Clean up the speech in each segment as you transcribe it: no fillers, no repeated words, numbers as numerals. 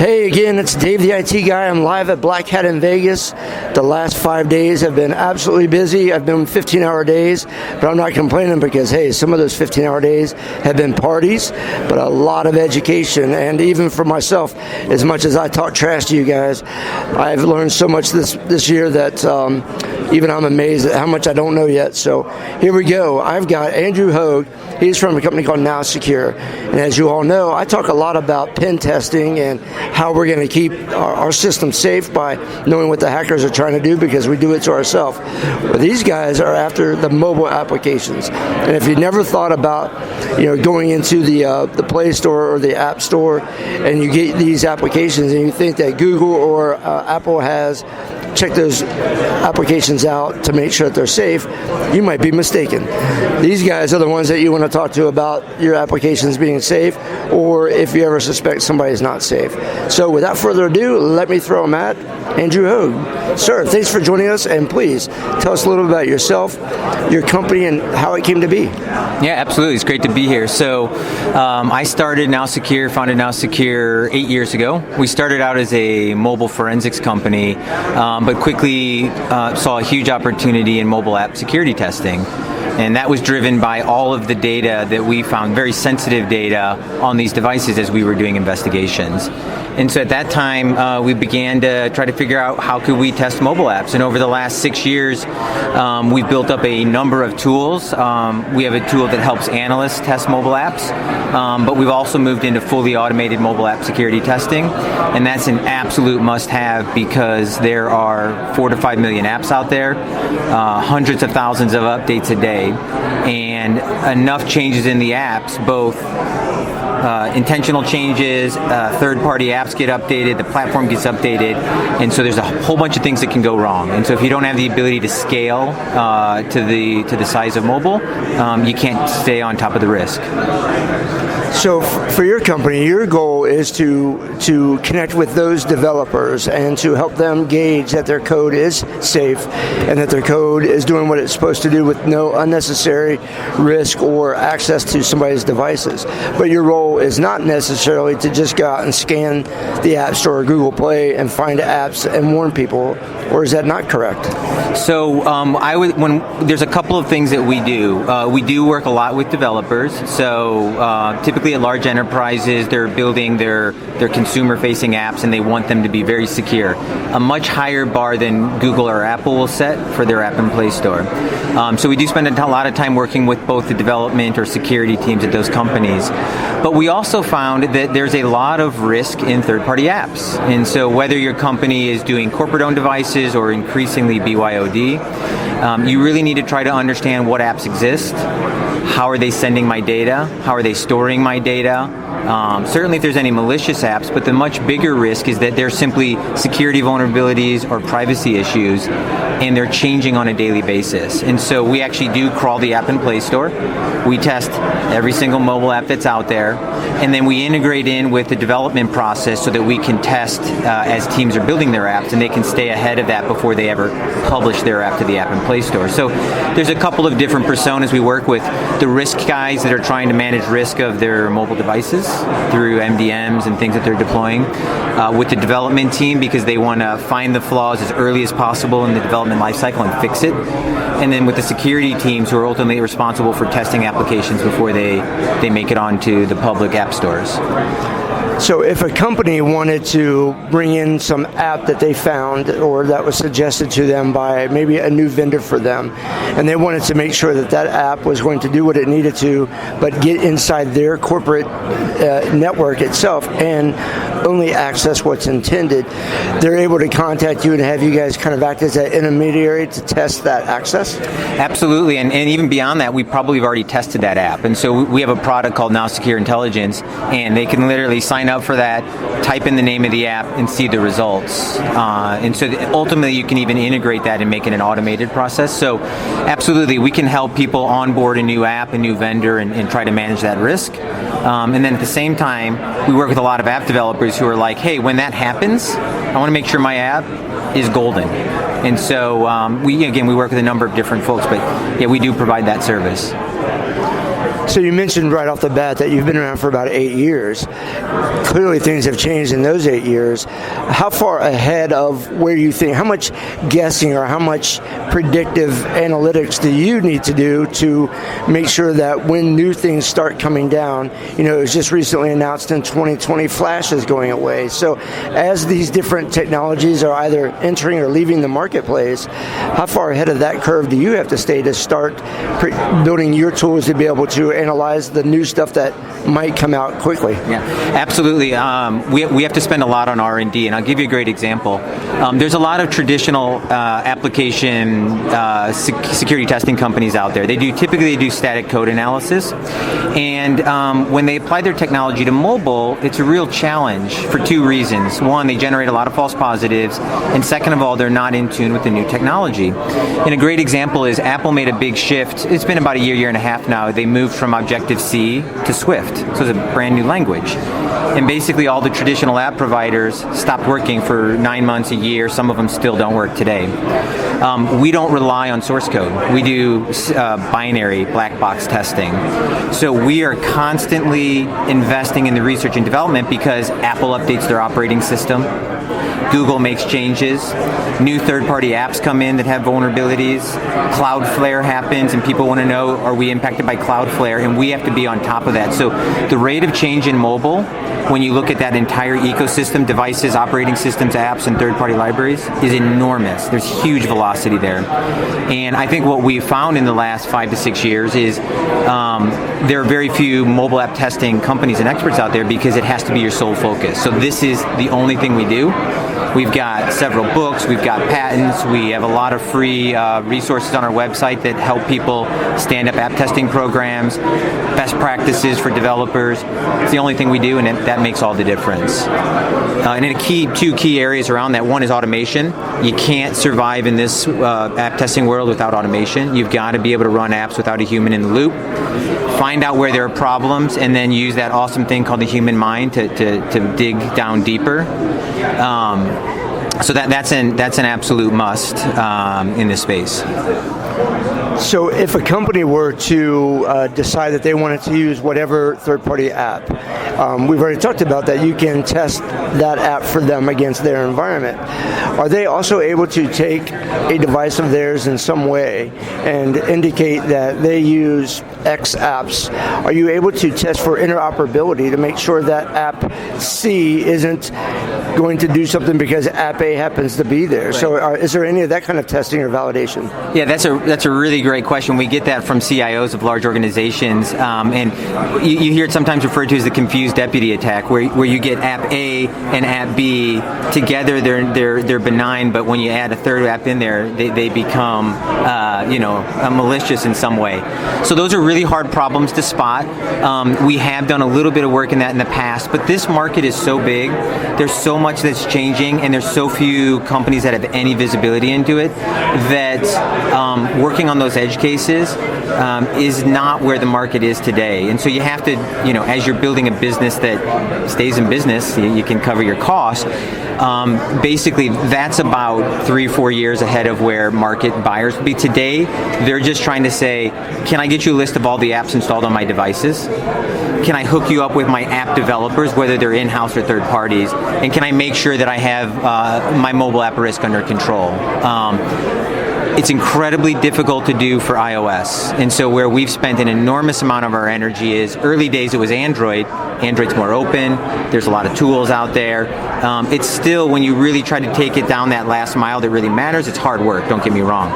Hey again, it's Dave the IT guy. I'm live at Black Hat in Vegas. The last 5 days have been absolutely busy. I've been 15-hour days, but I'm not complaining because, hey, some of those 15-hour days have been parties, but a lot of education. And even for myself, as much as I talk trash to you guys, I've learned so much this year that even I'm amazed at how much I don't know yet. So here we go. I've got Andrew Hoog. He's from a company called NowSecure. And as you all know, I talk a lot about pen testing and how we're going to keep our system safe by knowing what the hackers are trying to do, because we do it to ourselves. But these guys are after the mobile applications. And if you never thought about, going into the Play Store or the App Store and you get these applications and you think that Google or Apple has checked those applications out to make sure that they're safe, you might be mistaken. These guys are the ones that you want to talk to about your applications being safe, or if you ever suspect somebody's not safe. So without further ado, let me throw them at Andrew Hoog. Sir, thanks for joining us, and please tell us a little bit about yourself, your company, and how it came to be. Yeah, absolutely. It's great to be here. So I started NowSecure, founded NowSecure 8 years ago. We started out as a mobile forensics company, but quickly saw a huge opportunity in mobile app security testing. And that was driven by all of the data that we found, very sensitive data on these devices as we were doing investigations. And so at that time, we began to try to figure out how could we test mobile apps. And over the last 6 years, we've built up a number of tools. We have a tool that helps analysts test mobile apps, but we've also moved into fully automated mobile app security testing. And that's an absolute must-have because there are 4 to 5 million apps out there, hundreds of thousands of updates a day, and enough changes in the apps, both intentional changes, third-party apps get updated, the platform gets updated, and so there's a whole bunch of things that can go wrong. And so if you don't have the ability to scale to the size of mobile, you can't stay on top of the risk. So for your company, your goal is to connect with those developers and to help them gauge that their code is safe and that their code is doing what it's supposed to do with no unnecessary risk or access to somebody's devices. But your role is not necessarily to just go out and scan the App Store or Google Play and find apps and warn people, or is that not correct? So there's a couple of things that we do. We do work a lot with developers. So typically at large enterprises, they're building their consumer-facing apps and they want them to be very secure. A much higher bar than Google or Apple will set for their app and Play Store. So we do spend a lot of time working with both the development or security teams at those companies. But we also found that there's a lot of risk in third-party apps. And so whether your company is doing corporate-owned devices or increasingly BYOD, you really need to try to understand what apps exist, how are they sending my data, how are they storing my data. Certainly if there's any malicious apps, but the much bigger risk is that there's simply security vulnerabilities or privacy issues, and they're changing on a daily basis. And so we actually do crawl the app and Play Store. We test every single mobile app that's out there, and then we integrate in with the development process so that we can test as teams are building their apps, and they can stay ahead of that before they ever publish their app to the app and Play Store. So there's a couple of different personas we work with. The risk guys that are trying to manage risk of their mobile devices through MDMs and things that they're deploying, with the development team because they want to find the flaws as early as possible in the development lifecycle and fix it, and then with the security teams who are ultimately responsible for testing applications before they make it onto the public app stores. So if a company wanted to bring in some app that they found or that was suggested to them by maybe a new vendor for them, and they wanted to make sure that that app was going to do what it needed to, but get inside their corporate network itself and only access what's intended, they're able to contact you and have you guys kind of act as an intermediary to test that access? Absolutely, and even beyond that, we probably have already tested that app. And so we have a product called NowSecure Intelligence, and they can literally sign up for that, type in the name of the app, and see the results. And so ultimately, you can even integrate that and make it an automated process. So absolutely, we can help people onboard a new app, a new vendor, and try to manage that risk. And then at the same time, we work with a lot of app developers who are like, hey, when that happens, I want to make sure my app is golden. And so we work with a number of different folks, but yeah, we do provide that service. So you mentioned right off the bat that you've been around for about 8 years. Clearly things have changed in those 8 years. How far ahead of where you think, how much guessing or how much predictive analytics do you need to do to make sure that when new things start coming down, it was just recently announced in 2020 Flash is going away. So as these different technologies are either entering or leaving the marketplace, how far ahead of that curve do you have to stay to start building your tools to be able to analyze the new stuff that might come out quickly? Yeah, absolutely. We have to spend a lot on R&D, and I'll give you a great example. There's a lot of traditional application security testing companies out there. They typically do static code analysis, and when they apply their technology to mobile, it's a real challenge for two reasons. One, they generate a lot of false positives, and second of all, they're not in tune with the new technology. And a great example is Apple made a big shift. It's been about a year and a half now. They moved from Objective-C to Swift, so it's a brand new language. And basically all the traditional app providers stopped working for 9 months, a year. Some of them still don't work today. We don't rely on source code. We do binary black box testing. So we are constantly investing in the research and development because Apple updates their operating system. Google makes changes. New third-party apps come in that have vulnerabilities. Cloudflare happens, and people want to know, are we impacted by Cloudflare? And we have to be on top of that. So the rate of change in mobile, when you look at that entire ecosystem, devices, operating systems, apps, and third-party libraries, is enormous. There's huge velocity there. And I think what we've found in the last 5 to 6 years is there are very few mobile app testing companies and experts out there because it has to be your sole focus. So this is the only thing we do. We've got several books, we've got patents, we have a lot of free resources on our website that help people stand up app testing programs, best practices for developers. It's the only thing we do, and that makes all the difference. And two key areas around that. One is automation. You can't survive in this app testing world without automation. You've got to be able to run apps without a human in the loop. Find out where there are problems, and then use that awesome thing called the human mind to dig down deeper. So that's an absolute must in this space. So if a company were to decide that they wanted to use whatever third-party app, we've already talked about that you can test that app for them against their environment. Are they also able to take a device of theirs in some way and indicate that they use X apps? Are you able to test for interoperability to make sure that app C isn't going to do something because app A happens to be there? Right. So is there any of that kind of testing or validation? Yeah, that's a really great question. We get that from CIOs of large organizations, and you hear it sometimes referred to as the confused deputy attack, where you get app A and app B together. They're benign, but when you add a third app in there, they become malicious in some way. So those are really hard problems to spot. We have done a little bit of work in that in the past, but this market is so big. There's so much that's changing, and there's so few companies that have any visibility into it that working on those edge cases is not where the market is today. And so you have to, as you're building a business that stays in business, you can cover your costs. Basically, that's about 3-4 years ahead of where market buyers will be. Today, they're just trying to say, can I get you a list of all the apps installed on my devices? Can I hook you up with my app developers, whether they're in-house or third parties? And can I make sure that I have my mobile app risk under control? It's incredibly difficult to do for iOS. And so where we've spent an enormous amount of our energy is, early days it was Android. Android's more open. There's a lot of tools out there. It's still, when you really try to take it down that last mile that really matters, it's hard work, don't get me wrong.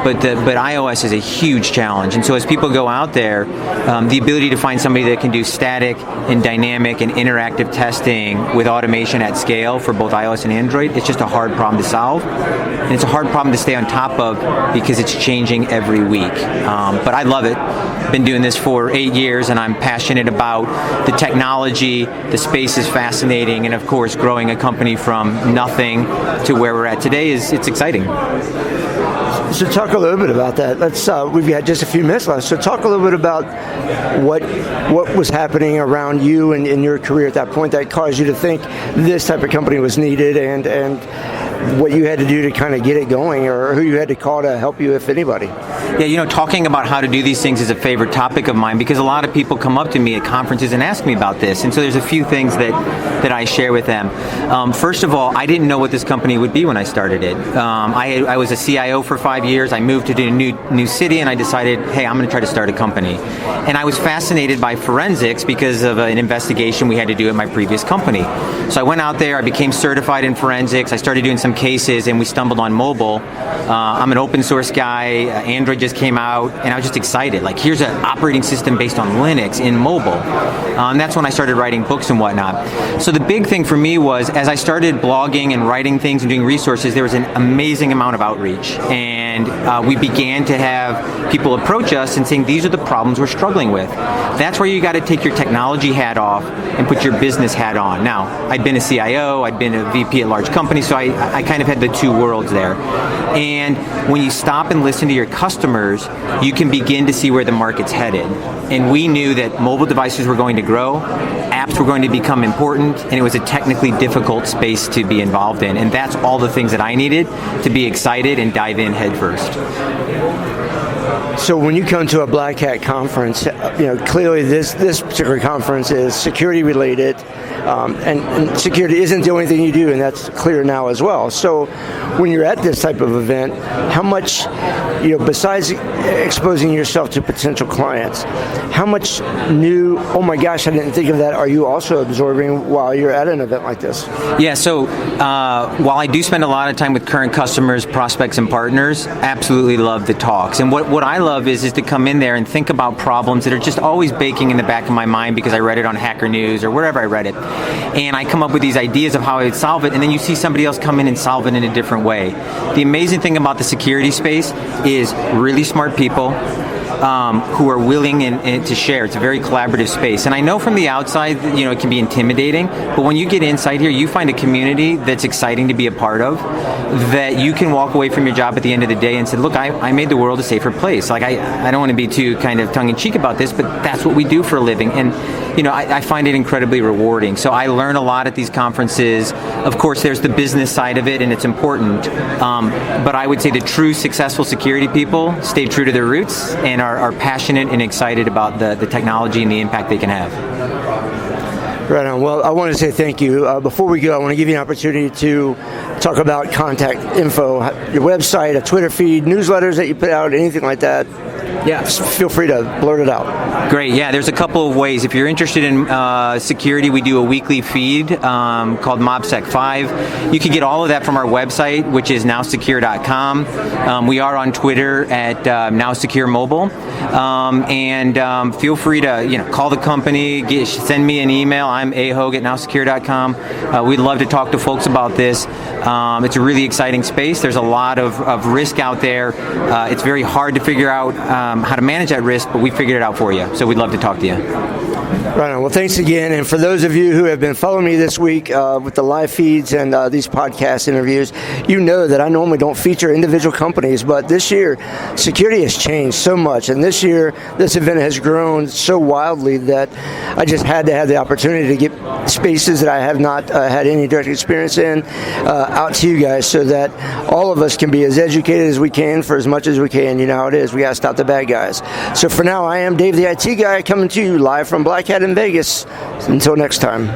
But iOS is a huge challenge. And so as people go out there, the ability to find somebody that can do static and dynamic and interactive testing with automation at scale for both iOS and Android, it's just a hard problem to solve. And it's a hard problem to stay on top of because it's changing every week. But I love it. Been doing this for 8 years, and I'm passionate about the technology. The space is fascinating, and of course, growing a company from nothing to where we're at today it's exciting. So talk a little bit about that. We've got just a few minutes left. So talk a little bit about what was happening around you and in your career at that point that caused you to think this type of company was needed, and what you had to do to kind of get it going, or who you had to call to help you, if anybody. Yeah, talking about how to do these things is a favorite topic of mine because a lot of people come up to me at conferences and ask me about this. And so there's a few things that I share with them. First of all, I didn't know what this company would be when I started it. I was a CIO for 5 years. I moved to a new city, and I decided, hey, I'm going to try to start a company. And I was fascinated by forensics because of an investigation we had to do at my previous company. So I went out there, I became certified in forensics, I started doing some cases, and we stumbled on mobile. I'm an open source guy, Android just came out, and I was just excited. Like, here's an operating system based on Linux in mobile. And that's when I started writing books and whatnot. So the big thing for me was, as I started blogging and writing things and doing resources, there was an amazing amount of outreach. And we began to have people approach us and saying, these are the problems we're struggling with. That's where you got to take your technology hat off and put your business hat on. Now, I'd been a CIO, I'd been a VP at large companies, so I kind of had the two worlds there. And when you stop and listen to your customers, you can begin to see where the market's headed. And we knew that mobile devices were going to grow, apps were going to become important, and it was a technically difficult space to be involved in. And that's all the things that I needed to be excited and dive in headfirst. So when you come to a Black Hat conference, clearly this particular conference is security related, and security isn't the only thing you do, and that's clear now as well. So when you're at this type of event, how much, besides exposing yourself to potential clients, how much new, oh my gosh, I didn't think of that, are you also absorbing while you're at an event like this? Yeah, so while I do spend a lot of time with current customers, prospects, and partners, absolutely love the talks. And what I love is to come in there and think about problems that are just always baking in the back of my mind because I read it on Hacker News or wherever I read it. And I come up with these ideas of how I would solve it, and then you see somebody else come in and solve it in a different way. The amazing thing about the security space is really smart people who are willing to share. It's a very collaborative space. And I know from the outside, it can be intimidating, but when you get inside here, you find a community that's exciting to be a part of, that you can walk away from your job at the end of the day and say, look, I made the world a safer place. Like, I don't want to be too kind of tongue-in-cheek about this, but that's what we do for a living. And I find it incredibly rewarding. So I learn a lot at these conferences. Of course, there's the business side of it, and it's important. But I would say the true successful security people stay true to their roots and are passionate and excited about the technology and the impact they can have. Right on. Well, I want to say thank you. Before we go, I want to give you an opportunity to talk about contact info, your website, a Twitter feed, newsletters that you put out, anything like that. Yeah, feel free to blurt it out. Great. Yeah, there's a couple of ways. If you're interested in security, we do a weekly feed called MobSec5. You can get all of that from our website, which is NowSecure.com. We are on Twitter at NowSecure Mobile. And feel free to call the company, send me an email. I'm Hoog at NowSecure.com. We'd love to talk to folks about this. It's a really exciting space. There's a lot of risk out there. It's very hard to figure out how to manage that risk, but we figured it out for you. So we'd love to talk to you. Right on. Well, thanks again. And for those of you who have been following me this week with the live feeds and these podcast interviews, you know that I normally don't feature individual companies, but this year, security has changed so much. And this year, this event has grown so wildly that I just had to have the opportunity to get spaces that I have not had any direct experience in out to you guys so that all of us can be as educated as we can for as much as we can. You know how it is. We got to stop the bad guys. So for now, I am Dave the IT Guy coming to you live from Black Hat in Vegas. Until next time.